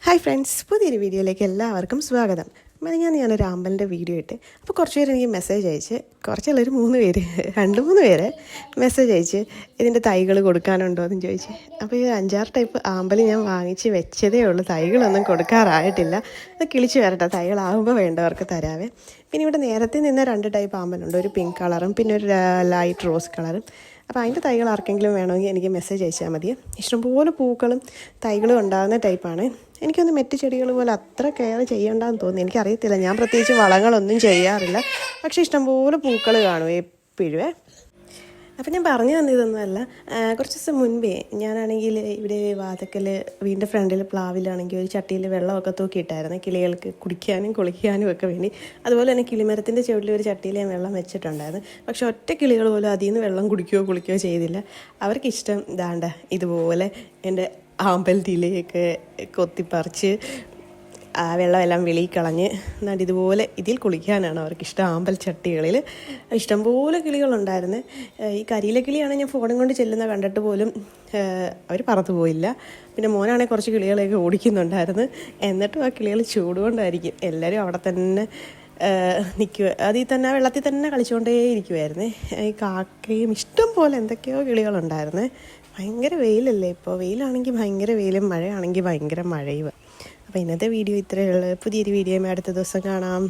Hi friends, പുതിയൊരു വീഡിയോയിലേക്ക് എല്ലാവർക്കും സ്വാഗതം. ഞാനൊരു അമ്പലിൻ്റെ വീഡിയോ ഇട്ട് അപ്പോൾ കുറച്ച് പേര് എനിക്ക് മെസ്സേജ് അയച്ച്, കുറച്ചല്ല ഒരു 2-3 പേര് മെസ്സേജ് അയച്ച് ഇതിൻ്റെ തൈകൾ കൊടുക്കാനുണ്ടോ എന്ന് ചോദിച്ച്. അപ്പോൾ ഈ 5-6 ടൈപ്പ് ആമ്പൽ ഞാൻ വാങ്ങിച്ച് വെച്ചതേ ഉള്ളൂ, തൈകളൊന്നും കൊടുക്കാറായിട്ടില്ല. അത് കിളിച്ച് വരട്ടെ, തൈകളാകുമ്പോൾ വേണ്ടവർക്ക് തരാവേ. പിന്നെ ഇവിടെ നേരത്തെ നിന്ന 2 ടൈപ്പ് ആമ്പലുണ്ട്, ഒരു പിങ്ക് കളറും പിന്നെ ഒരു ലൈറ്റ് റോസ് കളറും. അപ്പോൾ അതിൻ്റെ തൈകൾ ആർക്കെങ്കിലും വേണമെങ്കിൽ എനിക്ക് മെസ്സേജ് അയച്ചാൽ മതി. ഇഷ്ടംപോലെ പൂക്കളും തൈകളും ഉണ്ടാകുന്ന ടൈപ്പാണ്. എനിക്കൊന്ന് മെറ്റ് ചെടികൾ പോലെ അത്ര കെയർ ചെയ്യേണ്ടെന്ന് തോന്നി, എനിക്കറിയത്തില്ല. ഞാൻ പ്രത്യേകിച്ച് വളങ്ങളൊന്നും ചെയ്യാറില്ല, പക്ഷേ ഇഷ്ടംപോലെ പൂക്കൾ കാണും എപ്പോഴും. അപ്പം ഞാൻ പറഞ്ഞു തന്നതൊന്നുമല്ല, കുറച്ച് ദിവസം മുൻപേ ഞാനാണെങ്കിൽ ഇവിടെ വാതക്കൽ വീടിൻ്റെ ഫ്രണ്ടിൽ പ്ലാവിലാണെങ്കിൽ ഒരു ചട്ടിയിൽ വെള്ളമൊക്കെ തൂക്കിയിട്ടായിരുന്നു കിളികൾക്ക് കുടിക്കാനും കുളിക്കാനും ഒക്കെ വേണ്ടി. അതുപോലെ തന്നെ കിളിമരത്തിൻ്റെ ചുവട്ടിൽ ഒരു ചട്ടിയിൽ ഞാൻ വെള്ളം വെച്ചിട്ടുണ്ടായിരുന്നു. പക്ഷെ ഒറ്റ കിളികൾ പോലും അതിൽ നിന്ന് വെള്ളം കുടിക്കുകയോ കുളിക്കുകയോ ചെയ്തില്ല. അവർക്കിഷ്ടം ഇതാണ്ട ഇതുപോലെ എൻ്റെ ആമ്പൽത്തിയിലേക്ക് കൊത്തിപ്പറിച്ച് ആ വെള്ളമെല്ലാം വെളിയിൽ കളഞ്ഞ് എന്നിട്ട് ഇതുപോലെ ഇതിൽ കുളിക്കാനാണ് അവർക്കിഷ്ടം. ആമ്പൽ ചട്ടികളിൽ ഇഷ്ടംപോലെ കിളികളുണ്ടായിരുന്നു. ഈ കരിയിലെ കിളിയാണ് ഞാൻ ഫോണും കൊണ്ട് ചെല്ലുന്ന കണ്ടിട്ട് പോലും അവർ പറത്തു പോയില്ല. പിന്നെ മോനാണെങ്കിൽ കുറച്ച് കിളികളെയൊക്കെ ഓടിക്കുന്നുണ്ടായിരുന്നു. എന്നിട്ടും ആ കിളികൾ ചൂടുകൊണ്ടായിരിക്കും എല്ലാവരും അവിടെ തന്നെ നിൽക്കുക, അതിൽ തന്നെ വെള്ളത്തിൽ തന്നെ കളിച്ചുകൊണ്ടേ ഇരിക്കുമായിരുന്നു. ഈ കാക്കയും ഇഷ്ടം പോലെ എന്തൊക്കെയോ കിളികളുണ്ടായിരുന്നു. ഭയങ്കര വെയിലല്ലേ ഇപ്പോൾ, വെയിലാണെങ്കിൽ ഭയങ്കര വെയിലും മഴയാണെങ്കിൽ ഭയങ്കര മഴയും. അപ്പോൾ ഇന്നത്തെ വീഡിയോ ഇത്രയേ ഉള്ളൂ. പുതിയൊരു വീഡിയോയുമായി അടുത്ത ദിവസം കാണാം.